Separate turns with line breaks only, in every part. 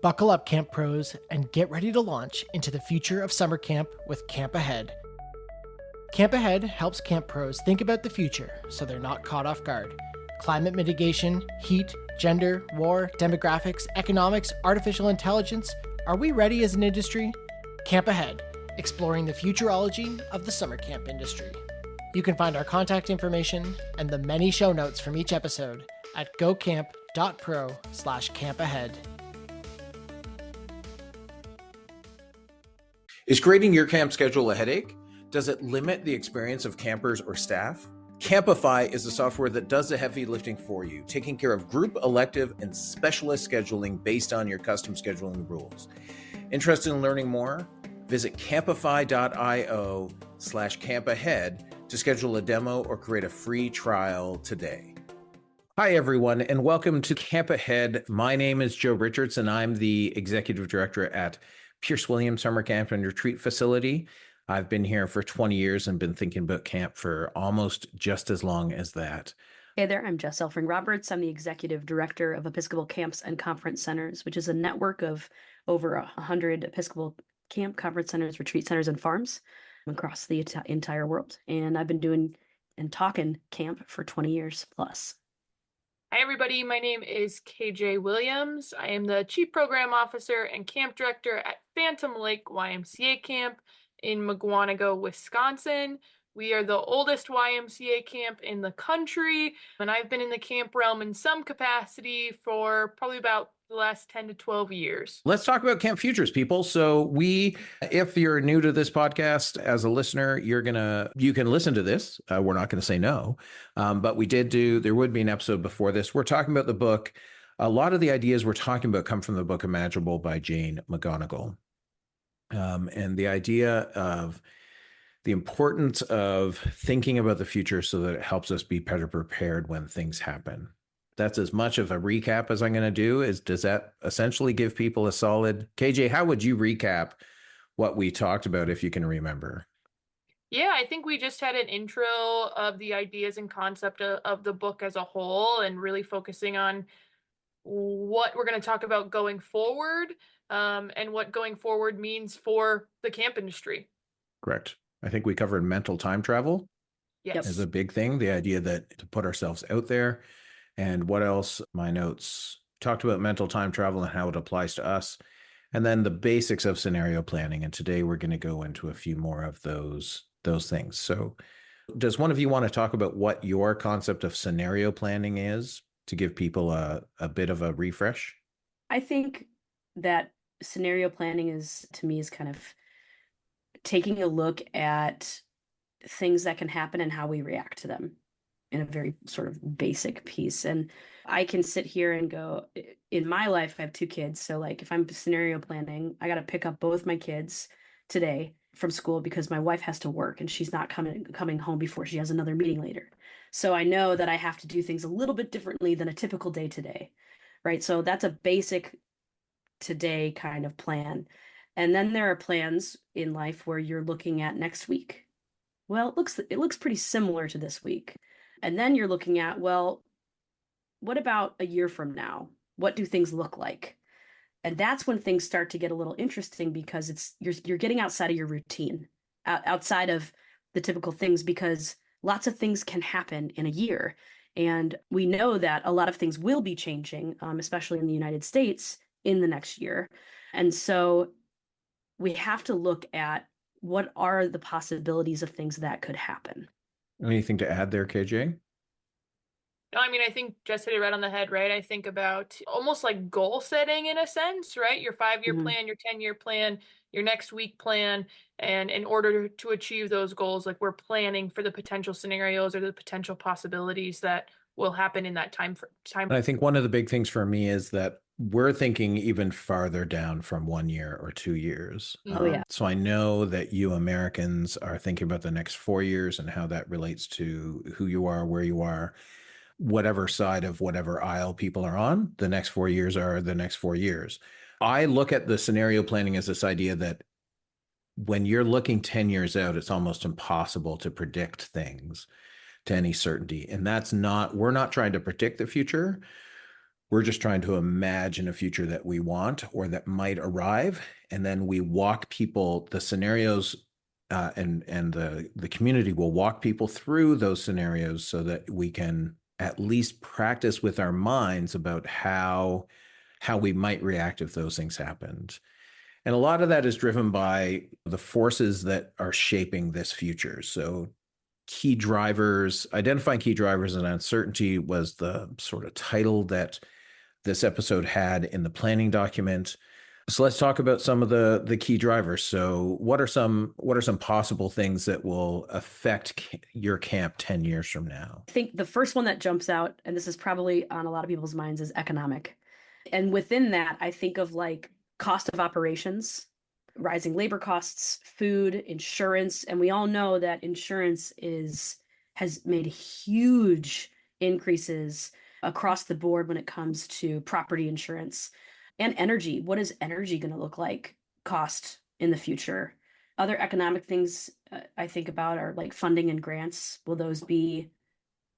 Buckle up, Camp Pros, and get ready to launch into the future of summer camp with Camp Ahead. Camp Ahead helps Camp Pros think about the future so they're not caught off guard. Climate mitigation, heat, gender, war, demographics, economics, artificial intelligence. Are we ready as an industry? Camp Ahead, exploring the futurology of the summer camp industry. You can find our contact information and the many show notes from each episode at gocamp.pro/campahead.
Is creating your camp schedule a headache? Does it limit the experience of campers or staff? Campify is the software that does the heavy lifting for you, taking care of group, elective, and specialist scheduling based on your custom scheduling rules. Interested in learning more? Visit campify.io/campahead to schedule a demo or create a free trial today. Hi, everyone, and welcome to Camp Ahead. My name is Joe Richards, and I'm the Executive Director at Pierce Williams Summer Camp and Retreat Facility. I've been here for 20 years and been thinking about camp for almost just as long as that.
Hey there, I'm Jess Roberts. I'm the Executive Director of Episcopal Camps and Conference Centers, which is a network of over 100 Episcopal camp, conference centers, retreat centers, and farms across the entire world. And I've been doing and talking camp for 20 years plus.
Hi, everybody. My name is KJ Williams. I am the Chief Program Officer and Camp Director at Phantom Lake YMCA Camp in Mugwanago, Wisconsin. We are the oldest YMCA camp in the country, and I've been in the camp realm in some capacity for probably about the last 10 to 12 years.
Let's talk about camp futures, people. So if you're new to this podcast as a listener, you can listen to this. We're not going to say no, but there would be an episode before this. We're talking about the book. A lot of the ideas we're talking about come from the book Imaginable by Jane McGonigal. And the idea of the importance of thinking about the future so that it helps us be better prepared when things happen. That's as much of a recap as I'm going to do. Does that essentially give people a solid... KJ, how would you recap what we talked about if you can remember?
Yeah, I think we just had an intro of the ideas and concept of the book as a whole and really focusing on what we're going to talk about going forward and what going forward means for the camp industry.
Correct. I think we covered mental time travel.
Yes.
As a big thing, the idea that to put ourselves out there. And what else? My notes talked about mental time travel and how it applies to us. And then the basics of scenario planning. And today we're going to go into a few more of those things. So does one of you want to talk about what your concept of scenario planning is to give people a bit of a refresh?
I think that scenario planning is kind of taking a look at things that can happen and how we react to them in a very sort of basic piece. And I can sit here and go, in my life, I have two kids. So like if I'm scenario planning, I got to pick up both my kids today from school because my wife has to work and she's not coming home before she has another meeting later. So I know that I have to do things a little bit differently than a typical day today, right? So that's a basic today kind of plan. And then there are plans in life where you're looking at next week. Well, it looks pretty similar to this week. And then you're looking at, well, what about a year from now? What do things look like? And that's when things start to get a little interesting because you're getting outside of your routine, outside of the typical things, because lots of things can happen in a year. And we know that a lot of things will be changing, especially in the United States in the next year. And so we have to look at what are the possibilities of things that could happen.
Anything to add there, KJ?
No, I mean, I think Jess hit it right on the head, right? I think about almost like goal setting in a sense, right? Your 5-year plan, your 10-year plan, your next week plan. And in order to achieve those goals, like we're planning for the potential scenarios or the potential possibilities that will happen in that time.
And I think one of the big things for me is that we're thinking even farther down from 1 year or 2 years.
Oh, yeah.
So I know that you Americans are thinking about the next 4 years and how that relates to who you are, where you are, whatever side of whatever aisle people are on. The next 4 years are the next 4 years. I look at the scenario planning as this idea that when you're looking 10 years out, it's almost impossible to predict things to any certainty. And we're not trying to predict the future. We're just trying to imagine a future that we want or that might arrive. And then we walk people, the scenarios, and the community will walk people through those scenarios so that we can at least practice with our minds about how we might react if those things happened. And a lot of that is driven by the forces that are shaping this future. So key drivers, identifying key drivers and uncertainty was the sort of title that this episode had in the planning document. So let's talk about some of the key drivers. So what are some possible things that will affect your camp 10 years from now?
I think the first one that jumps out, and this is probably on a lot of people's minds, is economic. And within that, I think of like cost of operations, rising labor costs, food, insurance, and we all know that insurance has made huge increases across the board when it comes to property insurance and energy. What is energy going to look like cost in the future? Other economic things I think about are like funding and grants. Will those be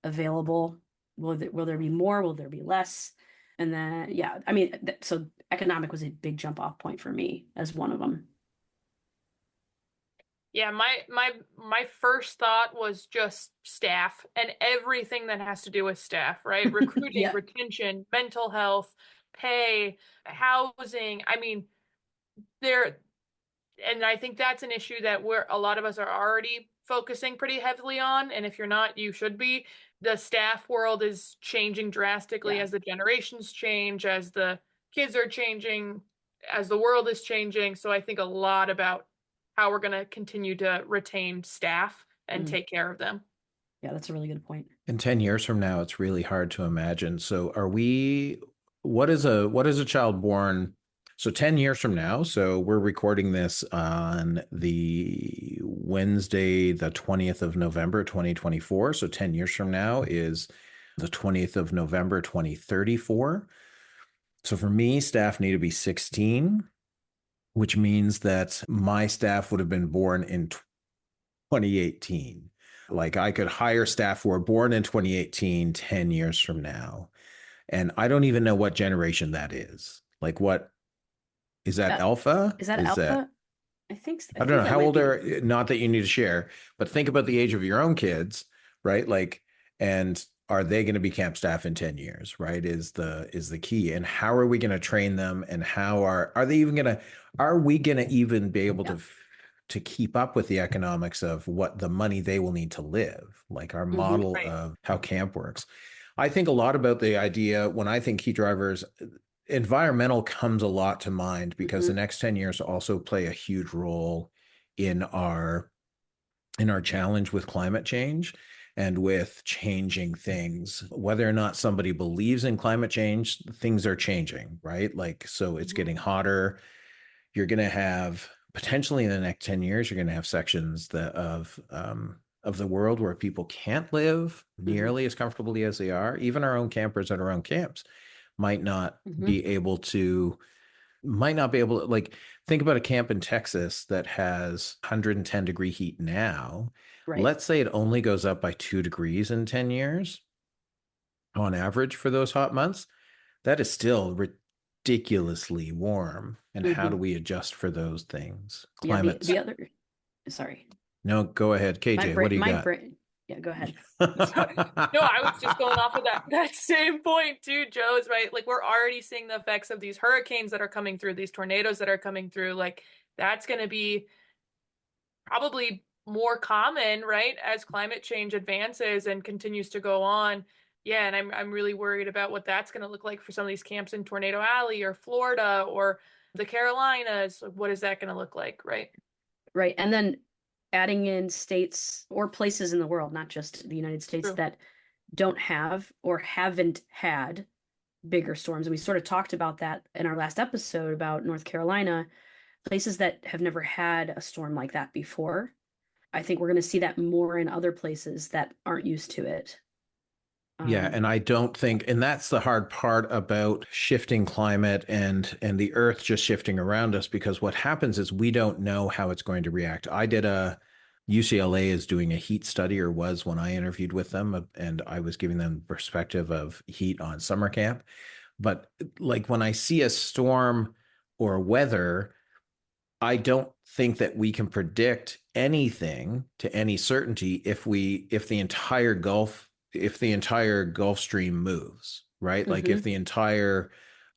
available? Will there be more? Will there be less? And then, yeah, I mean, so economic was a big jump off point for me as one of them.
Yeah, my first thought was just staff and everything that has to do with staff, right? Recruiting,
Yeah.
retention, mental health, pay, housing. I mean, and I think that's an issue that a lot of us are already focusing pretty heavily on. And if you're not, you should be. The staff world is changing drastically as the generations change, as the kids are changing, as the world is changing. So I think a lot about how we're going to continue to retain staff and take care of them.
Yeah, that's a really good point.
In 10 years from now, it's really hard to imagine. So what is a child born? So 10 years from now, so we're recording this on the Wednesday, the 20th of November, 2024. So 10 years from now is the 20th of November, 2034. So for me, staff need to be 16, which means that my staff would have been born in 2018. Like I could hire staff who are born in 2018, 10 years from now. And I don't even know what generation that is. Like what is that alpha?
Is that alpha? I think
I don't know. How old are, not that you need to share, but think about the age of your own kids, right? Like, and are they going to be camp staff in 10 years, right? Is the key. And how are we going to train them? And how are we going to even be able to keep up with the economics of what the money they will need to live, like our model of how camp works? I think a lot about the idea when I think key drivers, environmental comes a lot to mind because the next 10 years also play a huge role in our challenge with climate change and with changing things. Whether or not somebody believes in climate change, things are changing, right? Like, so it's getting hotter. You're going to have potentially in the next 10 years, you're going to have sections of the world where people can't live nearly as comfortably as they are. Even our own campers at our own camps might not be able to, like, think about a camp in Texas that has 110 degree heat now. Right. Let's say it only goes up by 2 degrees in 10 years on average for those hot months. That is still ridiculously warm. And how do we adjust for those things? Climate.
Sorry.
No, go ahead. KJ, what do you got?
Yeah, go ahead.
No, I was just going off of that same point too, Joe, is right. Like we're already seeing the effects of these hurricanes that are coming through, these tornadoes that are coming through. Like that's going to be probably more common, right, as climate change advances and continues to go on. Yeah, and I'm really worried about what that's going to look like for some of these camps in Tornado Alley or Florida or the Carolinas. What is that going to look like, right?
Right, and then adding in states or places in the world, not just the United States, that don't have or haven't had bigger storms. And we sort of talked about that in our last episode about North Carolina, places that have never had a storm like that before. I think we're going to see that more in other places that aren't used to it.
Yeah, and I don't think, and that's the hard part about shifting climate and the earth just shifting around us, because what happens is we don't know how it's going to react. UCLA is doing a heat study, or was when I interviewed with them, and I was giving them perspective of heat on summer camp. But like when I see a storm or weather, I don't think that we can predict anything to any certainty if the entire Gulf Stream moves, right? Like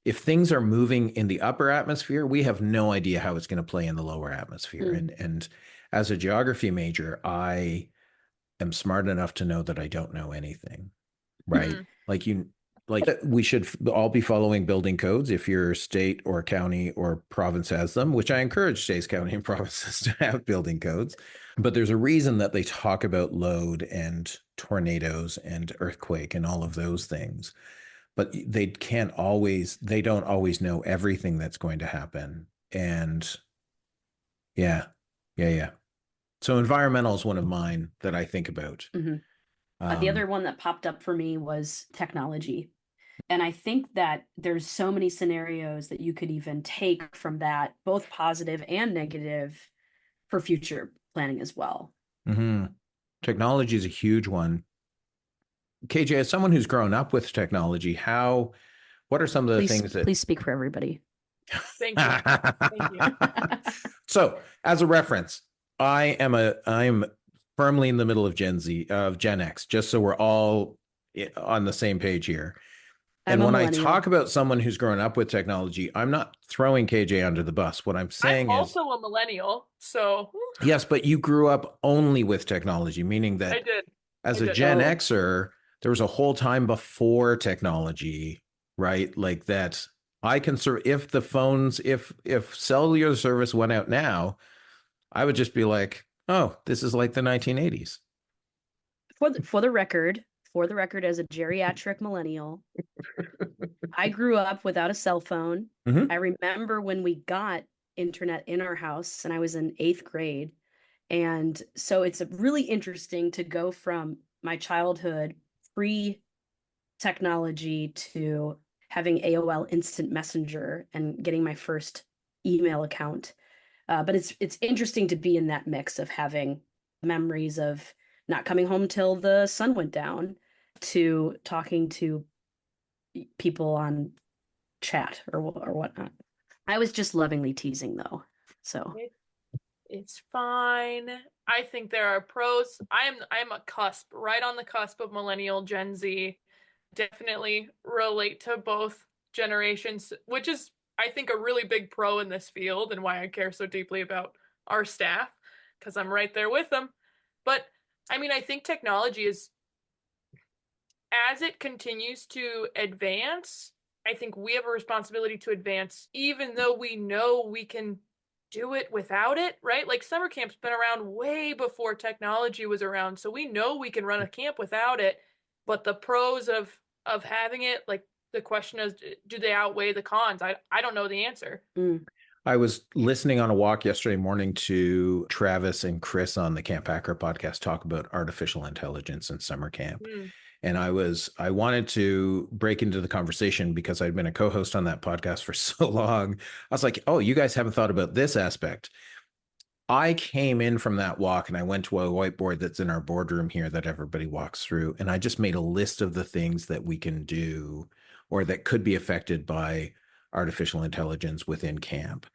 if things are moving in the upper atmosphere, we have no idea how it's going to play in the lower atmosphere. And as a geography major, I am smart enough to know that I don't know anything, right? Like we should all be following building codes if your state or county or province has them, which I encourage states, county, and provinces to have building codes. But there's a reason that they talk about load and tornadoes and earthquake and all of those things. But they don't always know everything that's going to happen. And yeah. So environmental is one of mine that I think about.
The other one that popped up for me was technology. And I think that there's so many scenarios that you could even take from that, both positive and negative, for future planning as well.
Technology is a huge one. KJ, as someone who's grown up with technology, what are some of the things that...
Please speak for everybody.
Thank you. Thank you.
So, as a reference, I am firmly in the middle of Gen X, just so we're all on the same page here. And when I talk about someone who's grown up with technology, I'm not throwing KJ under the bus. What I'm saying
I'm also a millennial, so...
Yes, but you grew up only with technology, meaning that
I did.
As a Gen Xer, there was a whole time before technology, right? Like that I can if cellular service went out now, I would just be like, oh, this is like the 1980s.
For the record, as a geriatric millennial, I grew up without a cell phone. I remember when we got internet in our house, and I was in 8th grade. And so it's really interesting to go from my childhood pre-technology to having AOL Instant Messenger and getting my first email account. But it's interesting to be in that mix of having memories of not coming home till the sun went down to talking to people on chat or whatnot. I was just lovingly teasing though, so
it's fine. I think there are pros. I'm right on the cusp of millennial, Gen Z. Definitely relate to both generations, which is, I think, a really big pro in this field and why I care so deeply about our staff, because I'm right there with them. But I mean, I think technology is, as it continues to advance, I think we have a responsibility to advance, even though we know we can do it without it, right? Like summer camp's been around way before technology was around, so we know we can run a camp without it. But the pros of having it, like the question is, do they outweigh the cons? I don't know the answer.
I was listening on a walk yesterday morning to Travis and Chris on the Camp Hacker podcast talk about artificial intelligence in summer camp. And I wanted to break into the conversation because I'd been a co-host on that podcast for so long. I was like, oh, you guys haven't thought about this aspect. I came in from that walk and I went to a whiteboard that's in our boardroom here that everybody walks through. And I just made a list of the things that we can do or that could be affected by artificial intelligence within camp.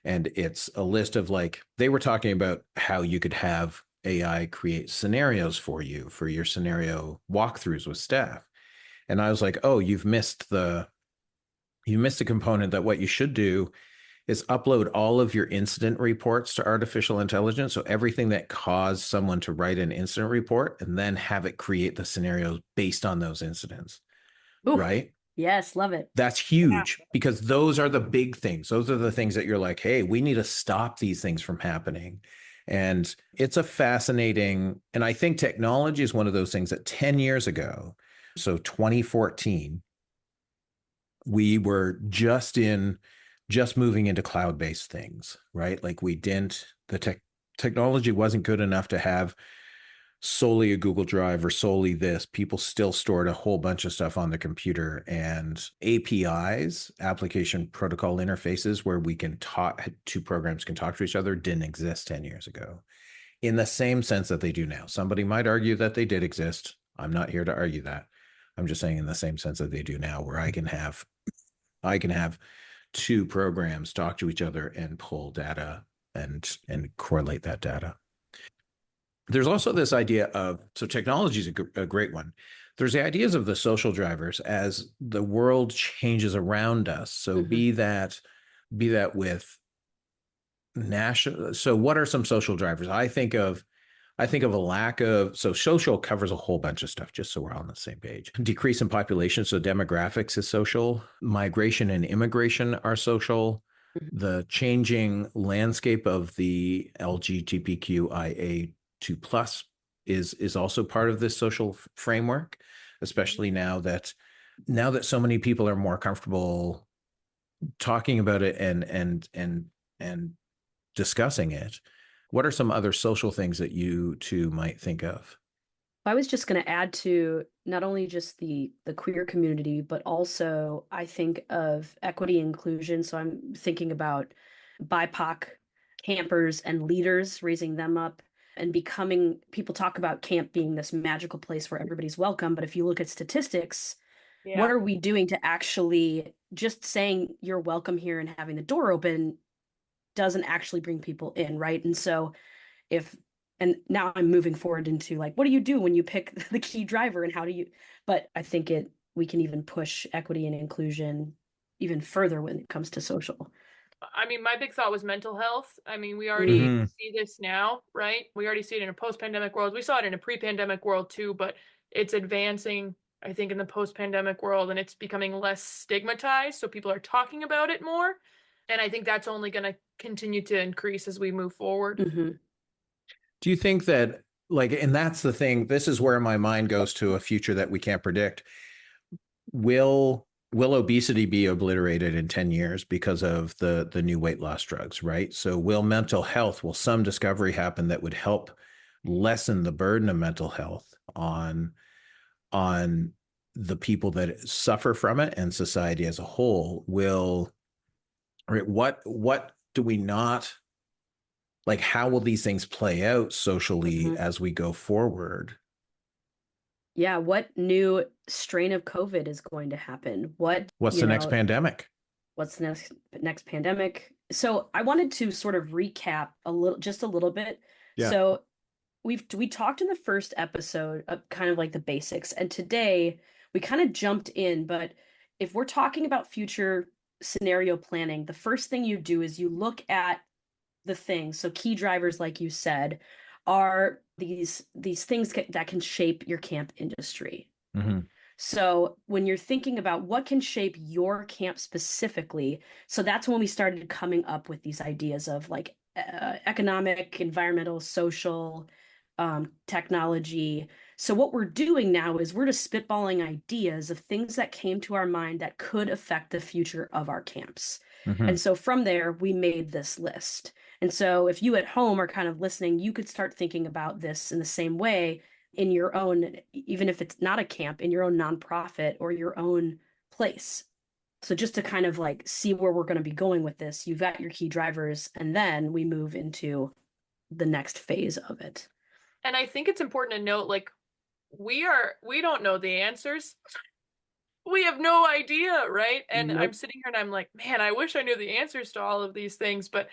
And it's a list of like, they were talking about how you could have AI create scenarios for you for your scenario walkthroughs with staff. And I was like, oh, you missed the component that what you should do is upload all of your incident reports to artificial intelligence. So everything that caused someone to write an incident report and then have it create the scenarios based on those incidents. Ooh, right?
Yes, love it.
That's huge because those are the big things. Those are the things that you're like, hey, we need to stop these things from happening. And it's a fascinating, and I think technology is one of those things that 10 years ago, so 2014, we were just moving into cloud-based things, right? Like technology wasn't good enough to have solely a Google Drive or solely this. People still stored a whole bunch of stuff on the computer, and APIs, application protocol interfaces, where we can two programs can talk to each other, didn't exist 10 years ago in the same sense that they do now. Somebody might argue that they did exist. I'm not here to argue that. I'm just saying in the same sense that they do now, where I can have I can have two programs talk to each other and pull data and correlate that data. There's also this idea of, so technology is a great one. There's the ideas of the social drivers as the world changes around us. So be that with national. So what are some social drivers? I think of a lack of, so social covers a whole bunch of stuff, just so we're all on the same page. Decrease in population, so demographics is social. Migration and immigration are social. The changing landscape of the LGBTQIA2+ is also part of this social framework, especially now that so many people are more comfortable talking about it and discussing it. What are some other social things that you two might think of?
I was just going to add to not only just the queer community, but also I think of equity and inclusion. So I'm thinking about BIPOC campers and leaders, raising them up and becoming, people talk about camp being this magical place where everybody's welcome. But if you look at statistics, what are we doing to actually, just saying you're welcome here and having the door open doesn't actually bring people in, right? And so and now I'm moving forward into like, what do you do when you pick the key driver and how do you, but I think we can even push equity and inclusion even further when it comes to social.
I mean, my big thought was mental health. I mean, we already see this now, right? We already see it in a post-pandemic world. We saw it in a pre-pandemic world too, but it's advancing, I think, in the post-pandemic world, and it's becoming less stigmatized. So people are talking about it more. And I think that's only going to continue to increase as we move forward.
Do you think that, like, and that's the thing, this is where my mind goes to a future that we can't predict. Will obesity be obliterated in 10 years because of the new weight loss drugs, right? So will some discovery happen that would help lessen the burden of mental health on the people that suffer from it and society as a whole? What do we not, like, how will these things play out socially as we go forward?
Yeah, what new strain of COVID is going to happen?
What's the next pandemic?
What's the next pandemic? So I wanted to sort of recap just a little bit.
Yeah.
So we talked in the first episode of kind of like the basics, and today we kind of jumped in, but if we're talking about future scenario planning, the first thing you do is you look at the things. So key drivers, like you said, are these things that can shape your camp industry. So when you're thinking about what can shape your camp specifically, so that's when we started coming up with these ideas of like economic, environmental, social, technology. So what we're doing now is we're just spitballing ideas of things that came to our mind that could affect the future of our camps. And so from there, we made this list. And so if you at home are kind of listening, you could start thinking about this in the same way in your own, even if it's not a camp, in your own nonprofit or your own place. So just to kind of like see where we're going to be going with this, you've got your key drivers, and then we move into the next phase of it.
And I think it's important to note, like, we don't know the answers. We have no idea, right? And I'm sitting here and I'm like, man, I wish I knew the answers to all of these things, but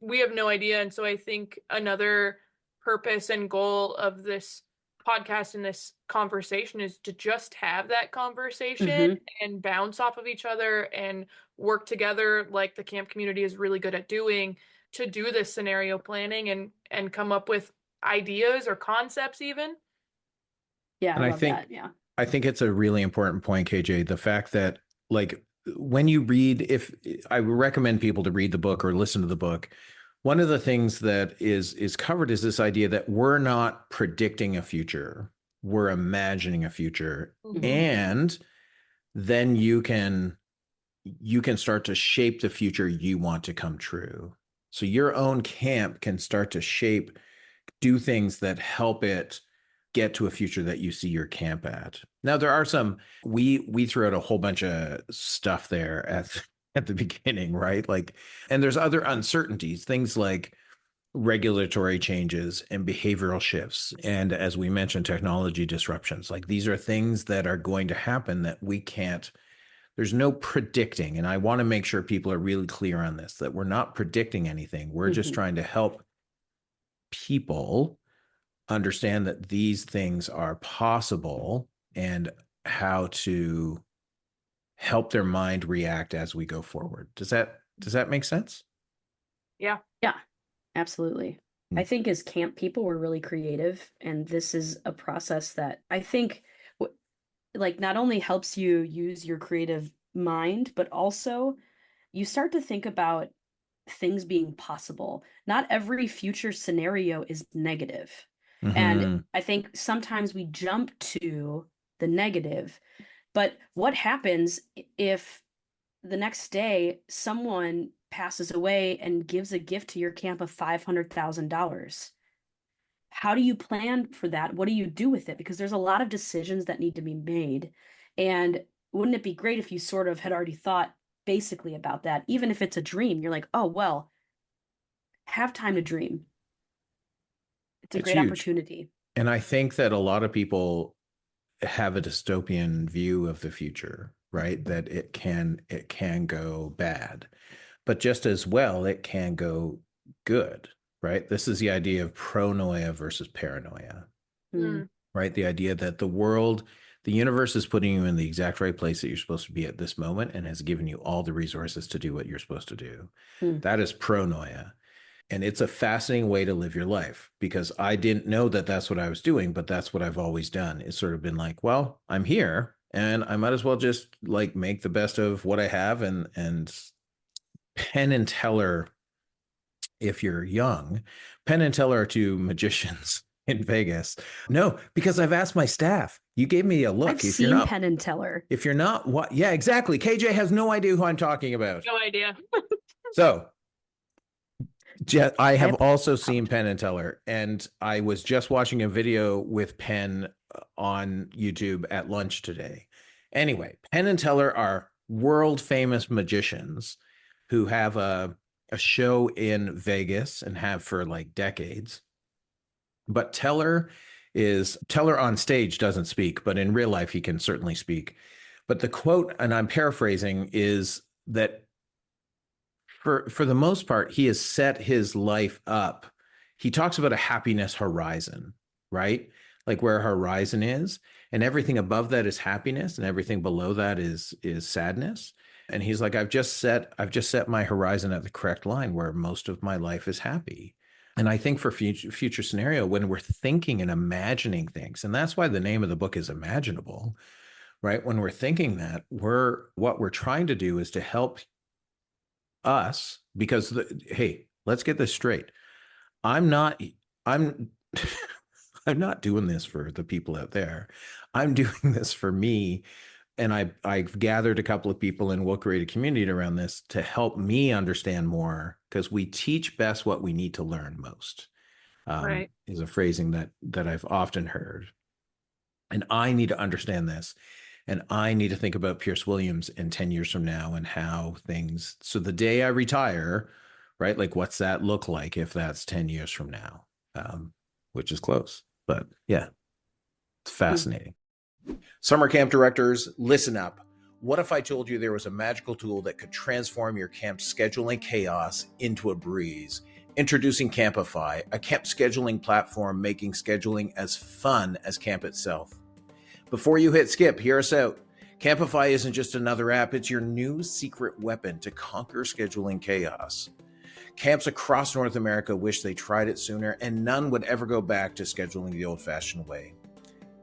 we have no idea. And so I think another purpose and goal of this podcast and this conversation is to just have that conversation and bounce off of each other and work together, like the camp community is really good at doing, to do this scenario planning and come up with ideas or concepts even.
Yeah,
and
I love that. Yeah.
I think it's a really important point, KJ, the fact that, like, when you read, if I recommend people to read the book or listen to the book, one of the things that is covered is this idea that we're not predicting a future, we're imagining a future. And then you can start to shape the future you want to come true. So your own camp can start to do things that help it get to a future that you see your camp at. Now, there are we threw out a whole bunch of stuff there at the beginning, right? Like, and there's other uncertainties, things like regulatory changes and behavioral shifts. And as we mentioned, technology disruptions. Like, these are things that are going to happen that there's no predicting. And I want to make sure people are really clear on this, that we're not predicting anything. We're just trying to help people understand that these things are possible and how to help their mind react as we go forward. Does that make sense?
Yeah.
Yeah, absolutely. I think as camp people, we're really creative, and this is a process that I think like not only helps you use your creative mind, but also you start to think about things being possible. Not every future scenario is negative. And I think sometimes we jump to the negative, but what happens if the next day someone passes away and gives a gift to your camp of $500,000? How do you plan for that? What do you do with it? Because there's a lot of decisions that need to be made. And wouldn't it be great if you sort of had already thought basically about that? Even if it's a dream, you're like, oh, well, have time to dream. It's a great
huge
opportunity.
And I think that a lot of people have a dystopian view of the future, right? That it can go bad, but just as well, it can go good, right? This is the idea of pronoia versus paranoia, right? The idea that the universe is putting you in the exact right place that you're supposed to be at this moment and has given you all the resources to do what you're supposed to do. That is pronoia. And it's a fascinating way to live your life, because I didn't know that that's what I was doing, but that's what I've always done. It's sort of been like, well, I'm here and I might as well just like make the best of what I have. And Penn and Teller, if you're young, Penn and Teller are two magicians in Vegas. No, because I've asked my staff. You gave me a look.
I've seen Penn and Teller.
If you're not, what? Yeah, exactly. KJ has no idea who I'm talking about.
No idea.
So I have also seen Penn and Teller, and I was just watching a video with Penn on YouTube at lunch today. Anyway, Penn and Teller are world famous magicians who have a show in Vegas and have for like decades. But Teller on stage doesn't speak, but in real life he can certainly speak. But the quote, and I'm paraphrasing, is that for the most part, he has set his life up. He talks about a happiness horizon, right? Like where a horizon is, and everything above that is happiness, and everything below that is sadness. And he's like, I've just set my horizon at the correct line where most of my life is happy. And I think for future scenario, when we're thinking and imagining things, and that's why the name of the book is Imaginable, right? When we're thinking that, what we're trying to do is to help us, because hey, let's get this straight. I'm not doing this for the people out there. I'm doing this for me. And I've gathered a couple of people, and we'll create a community around this to help me understand more, because we teach best what we need to learn most.
Right.
Is a phrasing that I've often heard. And I need to understand this. And I need to think about Pierce Williams in 10 years from now and how things, so the day I retire, right? Like, what's that look like if that's 10 years from now? Which is close, but yeah, it's fascinating. Summer camp directors, listen up. What if I told you there was a magical tool that could transform your camp scheduling chaos into a breeze? Introducing Campify, a camp scheduling platform making scheduling as fun as camp itself. Before you hit skip, hear us out. Campify isn't just another app, it's your new secret weapon to conquer scheduling chaos. Camps across North America wish they tried it sooner, and none would ever go back to scheduling the old-fashioned way.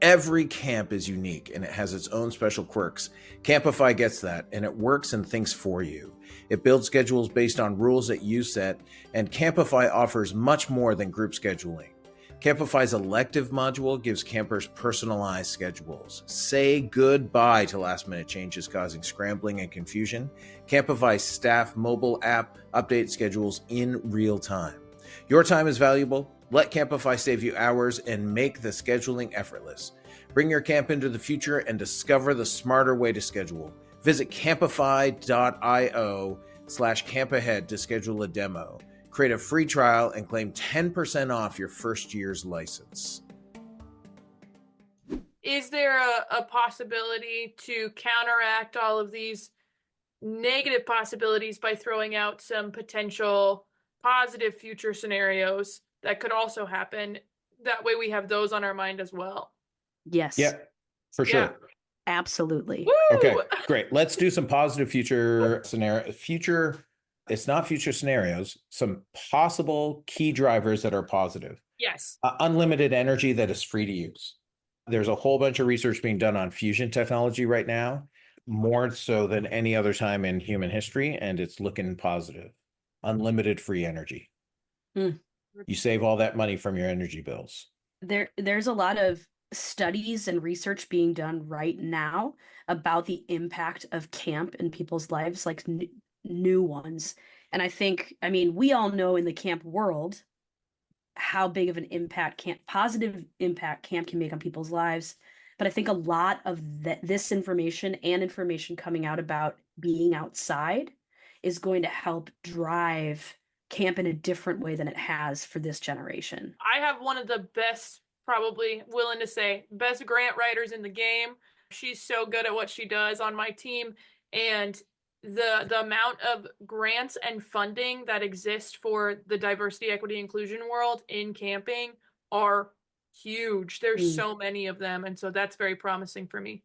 Every camp is unique, and it has its own special quirks. Campify gets that, and it works and thinks for you. It builds schedules based on rules that you set, and Campify offers much more than group scheduling. Campify's elective module gives campers personalized schedules. Say goodbye to last-minute changes causing scrambling and confusion. Campify's staff mobile app updates schedules in real time. Your time is valuable. Let Campify save you hours and make the scheduling effortless. Bring your camp into the future and discover the smarter way to schedule. Visit campify.io/campahead to schedule a demo. Create a free trial and claim 10% off your first year's license.
is there a possibility to counteract all of these negative possibilities by throwing out some potential positive future scenarios that could also happen? That way we have those on our mind as well.
Yes.
Yeah, for
Yeah.
sure.
Absolutely.
Woo!
Okay, great. Let's do some positive future scenario. It's not future scenarios, some possible key drivers that are positive.
Yes.
Unlimited energy that is free to use. There's a whole bunch of research being done on fusion technology right now, more so than any other time in human history, and it's looking positive. Unlimited free energy.
Mm.
You save all that money from your energy bills.
There's a lot of studies and research being done right now about the impact of camp in people's lives, like new ones. And I think, I mean, we all know in the camp world how big of an positive impact camp can make on people's lives. But I think a lot of this information and information coming out about being outside is going to help drive camp in a different way than it has for this generation.
I have one of the best, probably willing to say, best grant writers in the game. She's so good at what she does on my team. And the amount of grants and funding that exist for the diversity, equity, inclusion world in camping are huge. There's so many of them. And so that's very promising for me.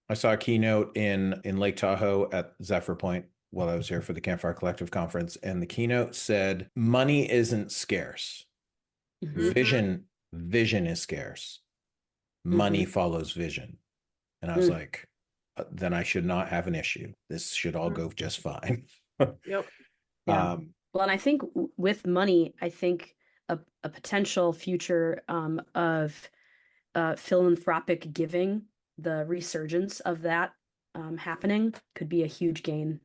I saw a keynote in Lake Tahoe at Zephyr Point while I was here for the Campfire Collective conference, and the keynote said, money isn't scarce.
Mhm.
Vision is scarce. Money follows vision. And I was like, then I should not have an issue. This should all go just fine.
Yep.
Yeah. Well, and I think with money, I think a potential future of philanthropic giving, the resurgence of that happening could be a huge gain.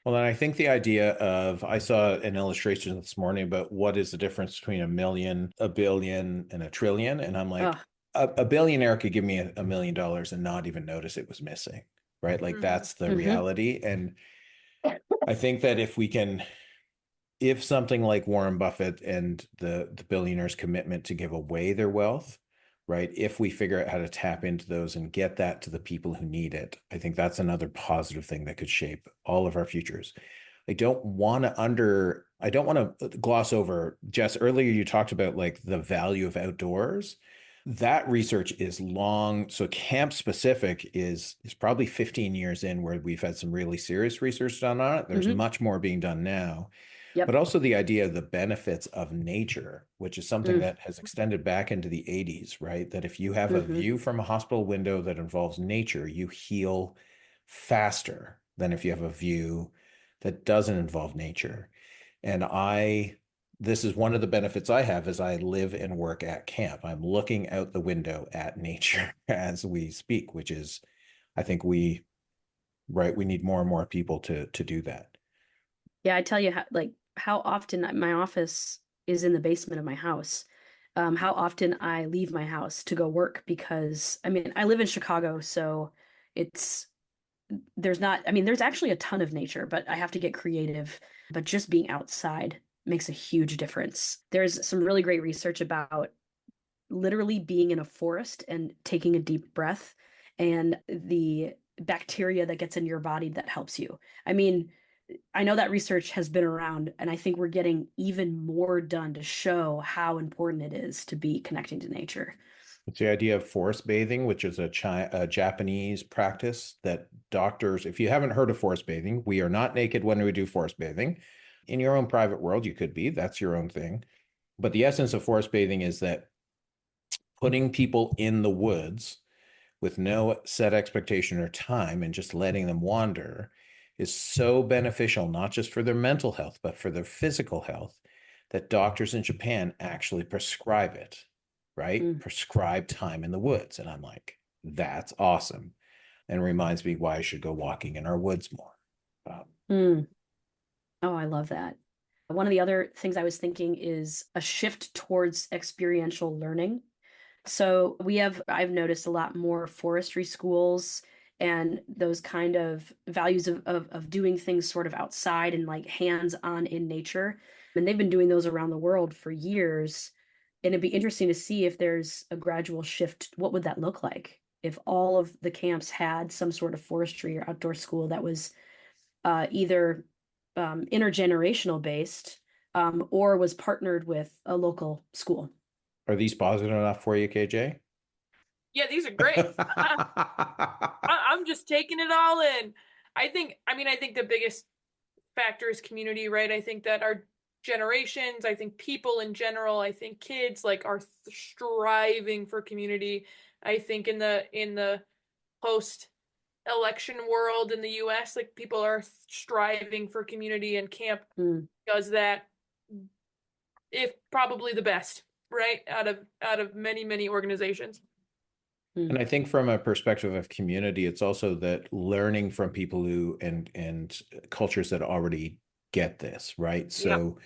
Well, and I think the idea of, I saw an illustration this morning about what is the difference between a million, a billion, and a trillion. And I'm like, a billionaire could give me $1 million and not even notice it was missing, right? Like that's the reality. And I think that if something like Warren Buffett and the billionaires' commitment to give away their wealth, right? If we figure out how to tap into those and get that to the people who need it, I think that's another positive thing that could shape all of our futures. I don't want to gloss over, Jess, earlier you talked about like the value of outdoors. That research is long. So camp specific is probably 15 years in where we've had some really serious research done on it. There's much more being done now.
Yep.
But also the idea of the benefits of nature, which is something that has extended back into the 80s, right? That if you have a view from a hospital window that involves nature, you heal faster than if you have a view that doesn't involve nature. And this is one of the benefits I have as I live and work at camp. I'm looking out the window at nature as we speak, which is, I think we need more and more people to do that.
Yeah, I tell you how often my office is in the basement of my house. How often I leave my house to go work because, I mean, I live in Chicago, so there's actually a ton of nature, but I have to get creative. But just being outside makes a huge difference. There's some really great research about literally being in a forest and taking a deep breath and the bacteria that gets in your body that helps you. I mean, I know that research has been around, and I think we're getting even more done to show how important it is to be connecting to nature.
It's the idea of forest bathing, which is a Japanese practice that doctors, if you haven't heard of forest bathing, we are not naked when we do forest bathing. In your own private world, you could be, that's your own thing. But the essence of forest bathing is that putting people in the woods with no set expectation or time and just letting them wander is so beneficial, not just for their mental health, but for their physical health, that doctors in Japan actually prescribe it, right? Prescribe time in the woods. And I'm like, that's awesome. And reminds me why I should go walking in our woods more.
Oh, I love that. One of the other things I was thinking is a shift towards experiential learning. So I've noticed a lot more forestry schools and those kind of values of doing things sort of outside and like hands-on in nature. And they've been doing those around the world for years. it'd be interesting to see if there's a gradual shift. What would that look like if all of the camps had some sort of forestry or outdoor school that was either intergenerational based or was partnered with a local school?
Are these positive enough for you, KJ?
Yeah, these are great. I'm just taking it all in. I think the biggest factor is community, right? I think that our generations, I think people in general, I think kids like are striving for community. I think in the post election world in the US, like people are striving for community, and camp does that, if probably the best, right? Out of many organizations.
And I think from a perspective of community, it's also that learning from people who and cultures that already get this, right? So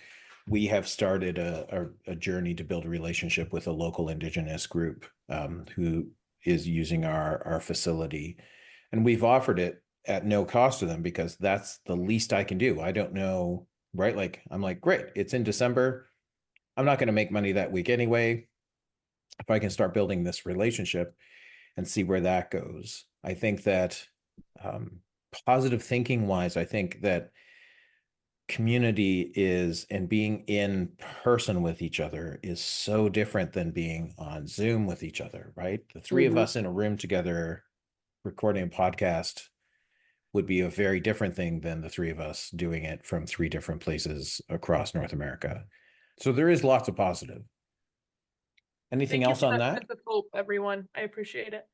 we have started a journey to build a relationship with a local Indigenous group who is using our facility. And we've offered it at no cost to them because that's the least I can do. I don't know, right? Like, I'm like, great, it's in December. I'm not going to make money that week anyway. If I can start building this relationship and see where that goes. I think that positive thinking wise, I think that community is, and being in person with each other is so different than being on Zoom with each other, right? The three of us in a room together recording a podcast would be a very different thing than the three of us doing it from three different places across North America. So there is lots of positive. Anything else on that?
Sense of hope, everyone. I appreciate it.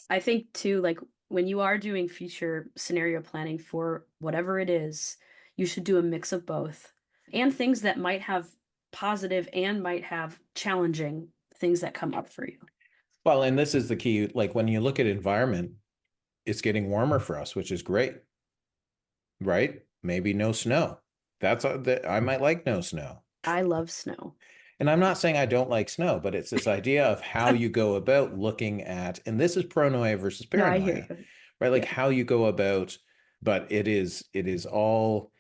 I think too, like when you are doing future scenario planning for whatever it is, you should do a mix of both, and things that might have positive and might have challenging things that come up for you.
Well, and this is the key. Like when you look at environment, it's getting warmer for us, which is great, right? Maybe no snow. I might like no snow.
I love snow.
And I'm not saying I don't like snow, but it's this idea of how you go about looking at, and this is pronoia versus paranoia,
I hear you.
right? Like how you go about, but it is all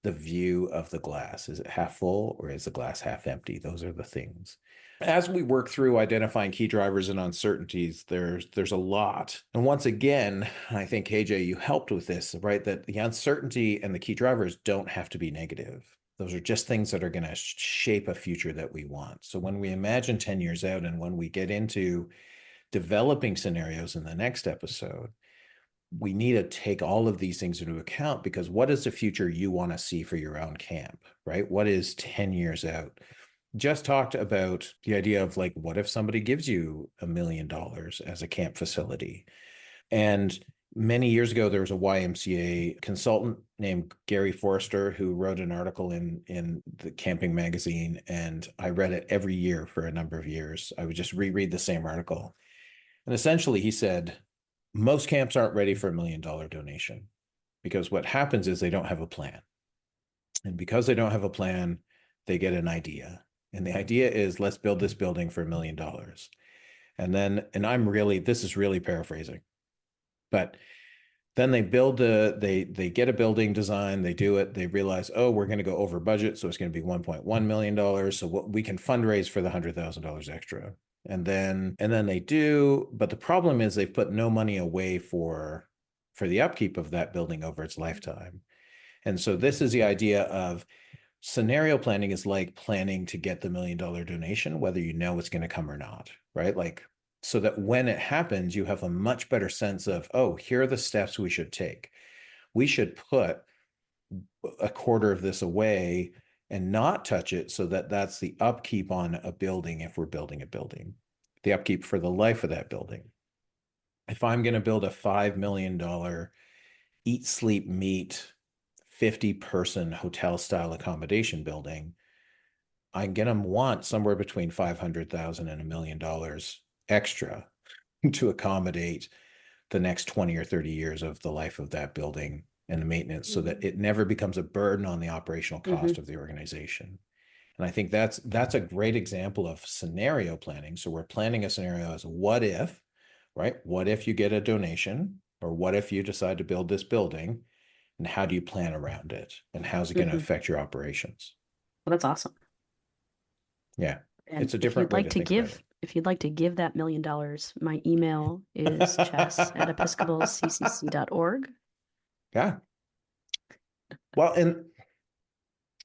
the view of the glass. Is it half full or is the glass half empty? Those are the things. As we work through identifying key drivers and uncertainties, there's a lot. And once again, I think KJ, you helped with this, right? That the uncertainty and the key drivers don't have to be negative. Those are just things that are going to shape a future that we want. So when we imagine 10 years out and when we get into developing scenarios in the next episode, we need to take all of these things into account, because what is the future you want to see for your own camp, right? What is 10 years out? Just talked about the idea of like, what if somebody gives you $1 million as a camp facility? And many years ago, there was a YMCA consultant named Gary Forrester who wrote an article in the camping magazine, and I read it every year for a number of years. I would just reread the same article. And essentially he said, most camps aren't ready for $1 million donation because what happens is they don't have a plan. And because they don't have a plan, they get an idea. And the idea is, let's build this building for $1 million. And then, this is really paraphrasing, but then they they get a building design, they do it, they realize, oh, we're going to go over budget, so it's going to be $1.1 million. So what we can fundraise for the $100,000 extra. And then they do, but the problem is they've put no money away for the upkeep of that building over its lifetime. And so this is the idea of scenario planning is like planning to get the $1 million donation, whether you know it's going to come or not, right? Like, so that when it happens, you have a much better sense of, oh, here are the steps we should take. We should put a quarter of this away and not touch it, so that that's the upkeep on a building. If we're building a building, the upkeep for the life of that building. If I'm going to build a $5 million eat, sleep, meet 50-person hotel style accommodation building, I'm going to want somewhere between $500,000 and $1 million extra to accommodate the next 20 or 30 years of the life of that building and the maintenance, so that it never becomes a burden on the operational cost of the organization. And I think that's a great example of scenario planning. So we're planning a scenario as what if, right? What if you get a donation, or what if you decide to build this building, and how do you plan around it? And how's it going to affect your operations?
Well, that's awesome.
Yeah.
And
It's a
if
different
you'd
way
like
to
to
think about
give,
it.
if you'd like to give that $1 million, my email is chess@episcopalccc.org.
Yeah. Well, and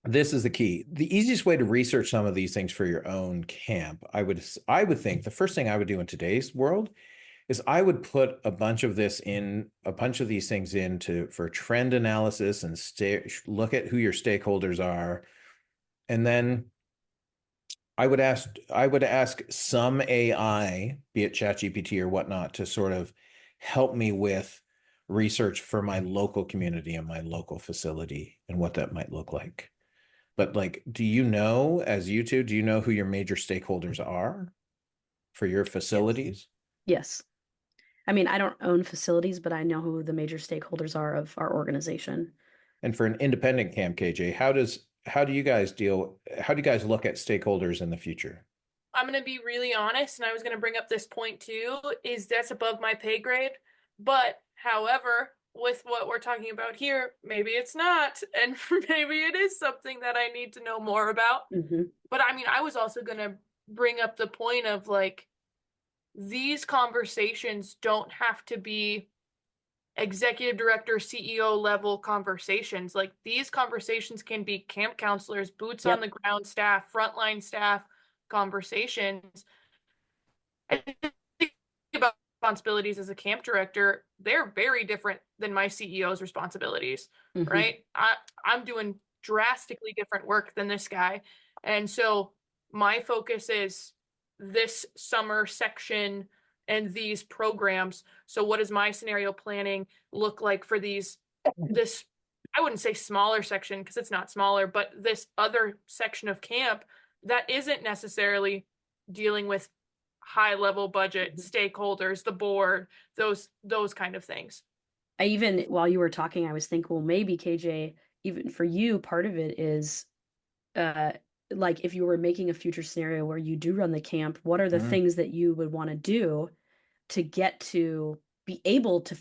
this is the key. The easiest way to research some of these things for your own camp, I would think the first thing I would do in today's world is I would put a bunch of these things into for trend analysis and look at who your stakeholders are. And then I would ask some AI, be it ChatGPT or whatnot, to sort of help me with research for my local community and my local facility and what that might look like. But like, do you know who your major stakeholders are for your facilities?
Yes. I mean, I don't own facilities, but I know who the major stakeholders are of our organization.
And for an independent camp, KJ, how do you guys look at stakeholders in the future?
I'm going to be really honest, and I was going to bring up this point too, is that's above my pay grade. But however, with what we're talking about here, maybe it's not, and maybe it is something that I need to know more about. But I mean, I was also going to bring up the point of like, these conversations don't have to be executive director, CEO level conversations. Like these conversations can be camp counselors, boots on the ground staff, frontline staff conversations. I think about responsibilities as a camp director, they're very different than my CEO's responsibilities, right? I'm doing drastically different work than this guy. And so my focus is this summer section and these programs. So what does my scenario planning look like for this, I wouldn't say smaller section because it's not smaller, but this other section of camp that isn't necessarily dealing with high level budget stakeholders, the board, those kind of things.
I even, while you were talking, I was thinking, well, maybe KJ, even for you, part of it is like if you were making a future scenario where you do run the camp, what are the things that you would want to do to get to be able to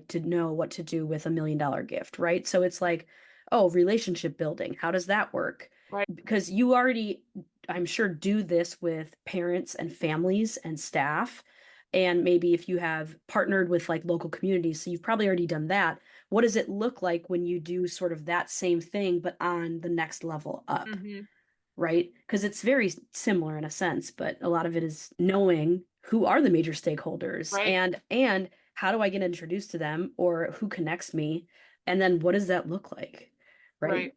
to know what to do with $1 million gift, right? So it's like, oh, relationship building, how does that work?
Right.
Because you already, I'm sure, do this with parents and families and staff. And maybe if you have partnered with like local communities, so you've probably already done that. What does it look like when you do sort of that same thing, but on the next level up? Right? Because it's very similar in a sense, but a lot of it is knowing who are the major stakeholders,
Right.
and how do I get introduced to them, or who connects me, and then what does that look like? Right.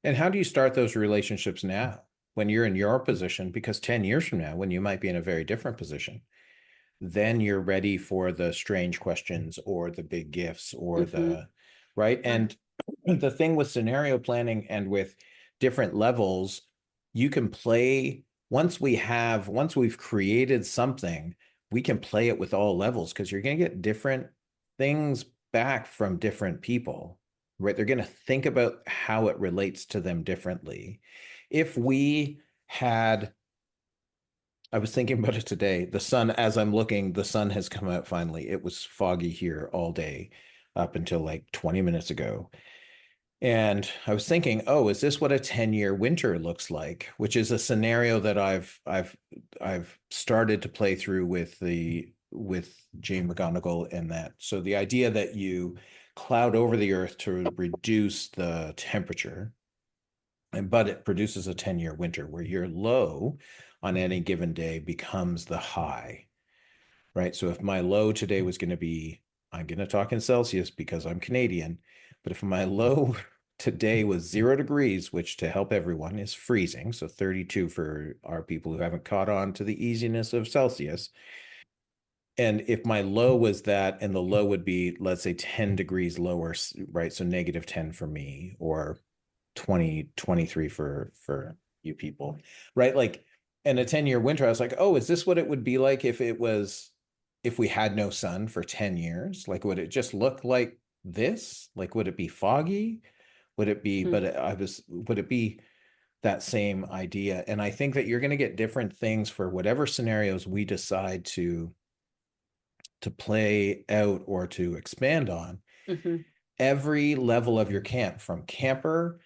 And how do you start those relationships now when you're in your position? Because 10 years from now, when you might be in a very different position, then you're ready for the strange questions or the big gifts or right. And the thing with scenario planning and with different levels, you can play once we've created something, we can play it with all levels because you're going to get different things back from different people, right? They're going to think about how it relates to them differently. If we had, I was thinking about it today, the sun, as I'm looking, the sun has come out finally. It was foggy here all day up until like 20 minutes ago. And I was thinking, oh, is this what a 10-year winter looks like? Which is a scenario that I've started to play through with Jane McGonigal and that. So the idea that you cloud over the earth to reduce the temperature, but it produces a 10-year winter where your low on any given day becomes the high, right? So if my low today was going to be, I'm going to talk in Celsius because I'm Canadian, but if my low today was 0 degrees, which to help everyone is freezing, so 32 for our people who haven't caught on to the easiness of Celsius. And if my low was that, and the low would be, let's say 10 degrees lower, right? So -10 for me, or 23 for you people, right? Like, in a 10-year winter, I was like, oh, is this what it would be like if we had no sun for 10 years? Like, would it just look like this? Like, would it be foggy? Would it be, would it be that same idea? And I think that you're going to get different things for whatever scenarios we decide to play out or to expand on. Every level of your camp, from camper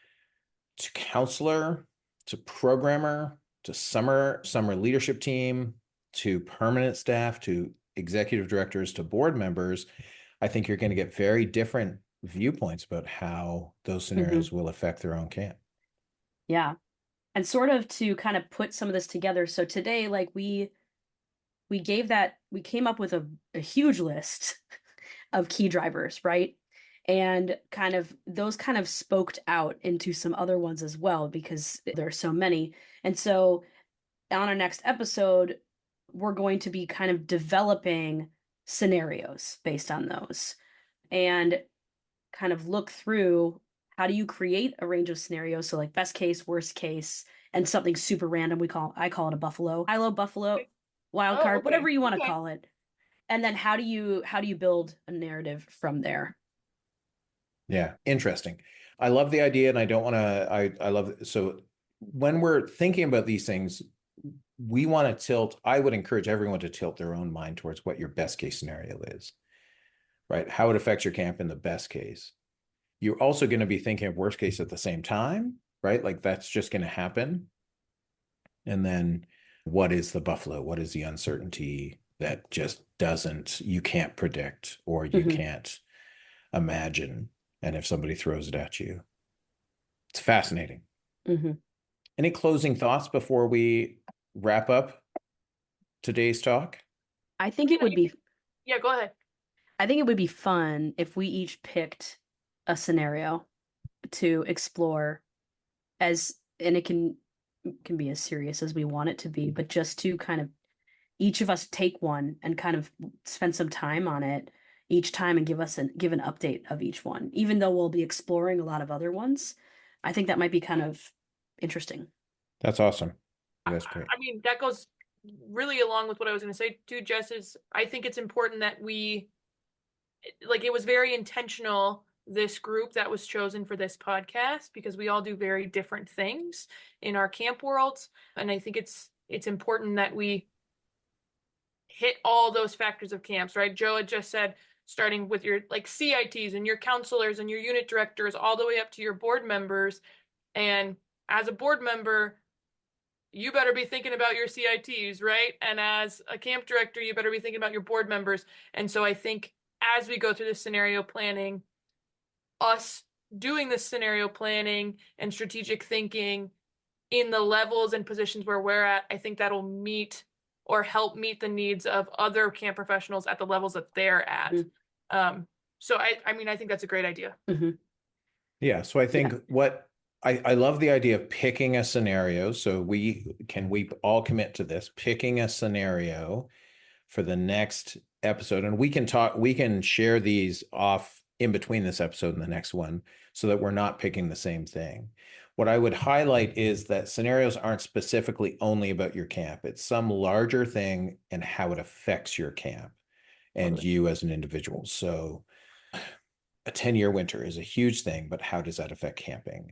to counselor to programmer to summer leadership team, to permanent staff, to executive directors, to board members, I think you're going to get very different viewpoints about how those scenarios will affect their own camp.
Yeah. And sort of to kind of put some of this together. So today, like we came up with a huge list of key drivers, right? And kind of those kind of spoked out into some other ones as well, because there are so many. And so on our next episode, we're going to be kind of developing scenarios based on those and kind of look through how do you create a range of scenarios. So like best case, worst case, and something super random. I call it a buffalo. I love buffalo, wild card, whatever you want to call it. And then how do you build a narrative from there?
Yeah, interesting. I love the idea, and I don't want to, I love, so when we're thinking about these things, we want to tilt, I would encourage everyone to tilt their own mind towards what your best case scenario is, right? How it affects your camp in the best case. You're also going to be thinking of worst case at the same time, right? Like that's just going to happen. And then what is the buffalo? What is the uncertainty that just you can't predict or you can't imagine? And if somebody throws it at you, it's fascinating. Any closing thoughts before we wrap up today's talk?
I think it would be.
Yeah, go ahead.
I think it would be fun if we each picked a scenario to explore and it can be as serious as we want it to be, but just to kind of each of us take one and kind of spend some time on it each time and give an update of each one, even though we'll be exploring a lot of other ones. I think that might be kind of interesting.
That's awesome. That's great.
I mean, that goes really along with what I was going to say too, Jess, is I think it's important that it was very intentional, this group that was chosen for this podcast, because we all do very different things in our camp worlds. And I think it's important that we hit all those factors of camps, right? Joe had just said, starting with your like CITs and your counselors and your unit directors, all the way up to your board members. And as a board member, you better be thinking about your CITs, right? And as a camp director, you better be thinking about your board members. And so I think as we go through this scenario planning, us doing this scenario planning and strategic thinking in the levels and positions where we're at, I think that'll meet or help meet the needs of other camp professionals at the levels that they're at. So I mean, I think that's a great idea.
Yeah. So I think what I love the idea of picking a scenario. So we all commit to this, picking a scenario for the next episode. And we can share these off in between this episode and the next one so that we're not picking the same thing. What I would highlight is that scenarios aren't specifically only about your camp. It's some larger thing and how it affects your camp and you as an individual. So a 10-year winter is a huge thing, but how does that affect camping?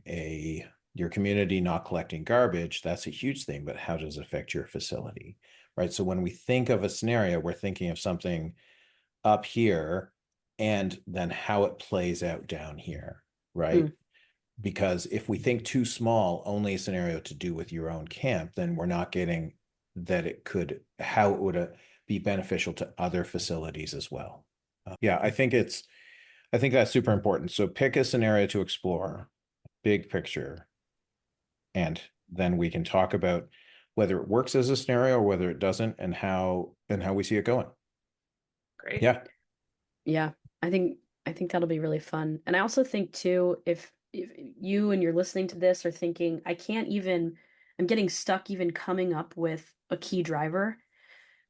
Your community not collecting garbage, that's a huge thing, but how does it affect your facility, right? So when we think of a scenario, we're thinking of something up here and then how it plays out down here, right? Because if we think too small, only a scenario to do with your own camp, then we're not getting that how it would be beneficial to other facilities as well. Yeah, I think that's super important. So pick a scenario to explore, big picture, and then we can talk about whether it works as a scenario or whether it doesn't, and how we see it going.
Great.
Yeah. I think that'll be really fun. And I also think too, if you and you're listening to this are thinking, I'm getting stuck even coming up with a key driver,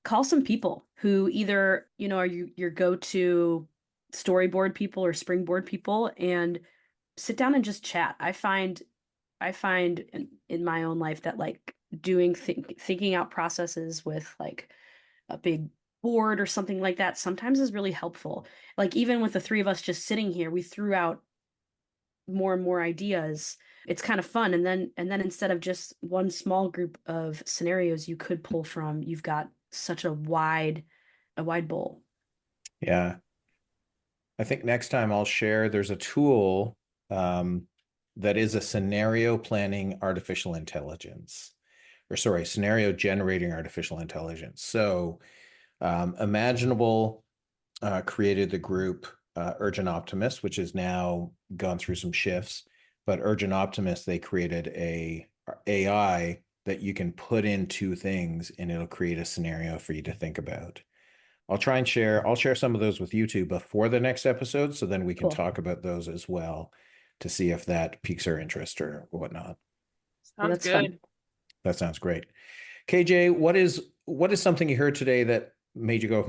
call some people who either, are your go-to storyboard people or springboard people and sit down and just chat. I find in my own life that like thinking out processes with like a big board or something like that sometimes is really helpful. Like even with the three of us just sitting here, we threw out more and more ideas. It's kind of fun. And then instead of just one small group of scenarios you could pull from, you've got such a wide bowl.
Yeah. I think next time I'll share, there's a tool that is a scenario planning artificial intelligence, scenario generating artificial intelligence. So Imaginable created the group Urgent Optimist, which has now gone through some shifts. But Urgent Optimist, they created a AI that you can put in two things and it'll create a scenario for you to think about. I'll share some of those with you two before the next episode, so then we can
Cool.
talk about those as well to see if that piques our interest or whatnot.
Yeah,
Sounds
that's fun.
good.
That sounds great. KJ, what is something you heard today that made you go,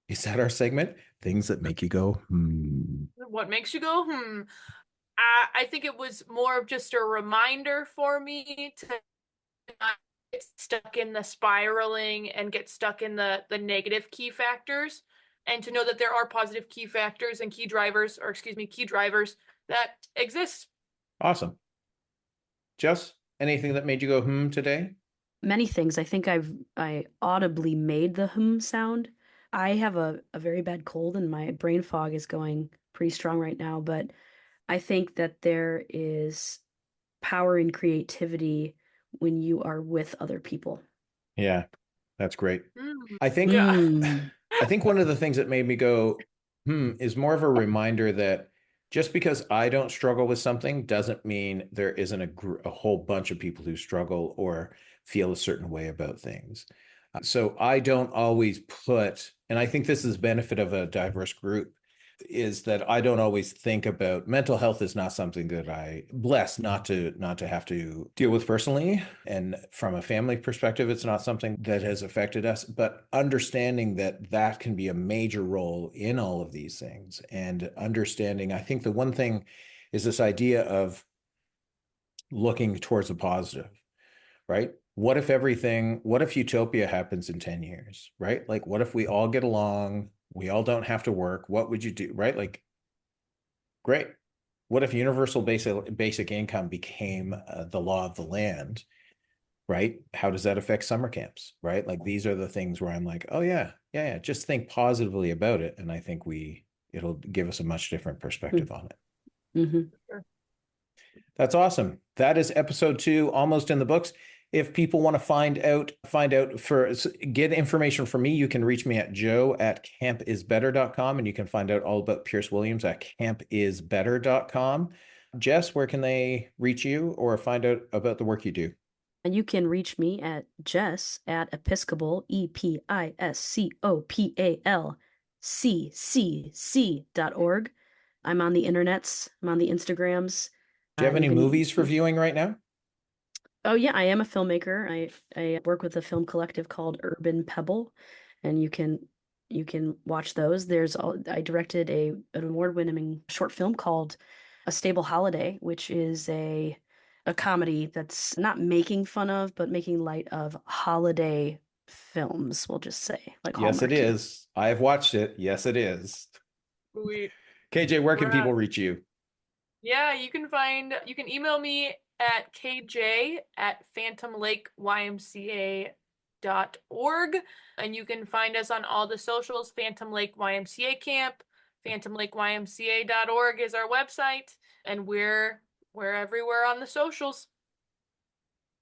Is that our segment? Things that make you go,
What makes you go, I think it was more of just a reminder for me to not get stuck in the spiraling and get stuck in the negative key factors, and to know that there are positive key factors and key drivers that exist.
Awesome. Jess, anything that made you go, today?
Many things. I think I audibly made the sound. I have a very bad cold and my brain fog is going pretty strong right now, but I think that there is power in creativity when you are with other people.
Yeah, that's great.
Mm.
I think
Mm.
I think one of the things that made me go, is more of a reminder that just because I don't struggle with something doesn't mean there isn't a whole bunch of people who struggle or feel a certain way about things. So I don't always and I think this is the benefit of a diverse group, is that I don't always think about mental health is not something that I blessed not to have to deal with personally. And from a family perspective, it's not something that has affected us, but understanding that that can be a major role in all of these things, and understanding, I think the one thing is this idea of looking towards the positive, right? What if utopia happens in 10 years, right? Like, what if we all get along? We all don't have to work. What would you do, right? Like, great. What if universal basic income became the law of the land, right? How does that affect summer camps, right? Like, these are the things where I'm like, oh yeah, just think positively about it. And I think it'll give us a much different perspective on it.
Mm-hmm.
Sure.
That's awesome. That is episode 2, almost in the books. If people want to get information from me, you can reach me at joe@campisbetter.com, and you can find out all about Pierce Williams at campisbetter.com. Jess, where can they reach you or find out about the work you do?
And you can reach me at Jess at Episcopal, EPISCOPALCCC.org. I'm on the internets. I'm on the Instagrams.
Do you have any movies for viewing right now?
Oh yeah, I am a filmmaker. I work with a film collective called Urban Pebble, and you can watch those. I directed an award-winning short film called A Stable Holiday, which is a comedy that's not making fun of, but making light of holiday films, we'll just say. Like
Yes, it
Hallmarky.
is. I have watched it. Yes, it is. KJ, where can people reach you?
Yeah, you can email me at kj@phantomlakeymca.org, and you can find us on all the socials. Phantom Lake YMCA Camp, phantomlakeymca.org is our website, and we're everywhere on the socials.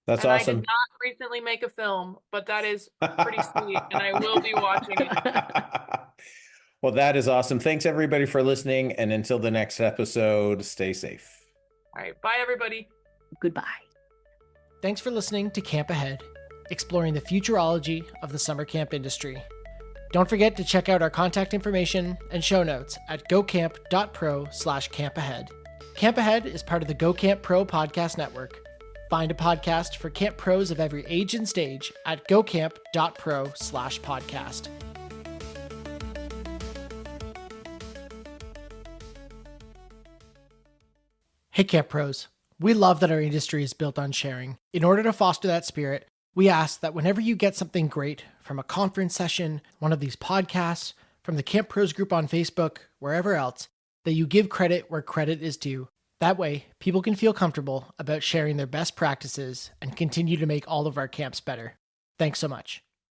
That's
and
awesome.
I did not recently make a film, but that is pretty sweet, and I will be watching it.
Well, that is awesome. Thanks everybody for listening, and until the next episode, stay safe.
All right, bye everybody.
Goodbye.
Thanks for listening to Camp Ahead, exploring the futurology of the summer camp industry. Don't forget to check out our contact information and show notes at gocamp.pro/campahead. Camp Ahead is part of the Go Camp Pro podcast network. Find a podcast for camp pros of every age and stage at gocamp.pro/podcast. Hey Camp Pros, we love that our industry is built on sharing. In order to foster that spirit, we ask that whenever you get something great from a conference session, one of these podcasts, from the Camp Pros group on Facebook, wherever else, that you give credit where credit is due. That way, people can feel comfortable about sharing their best practices and continue to make all of our camps better. Thanks so much.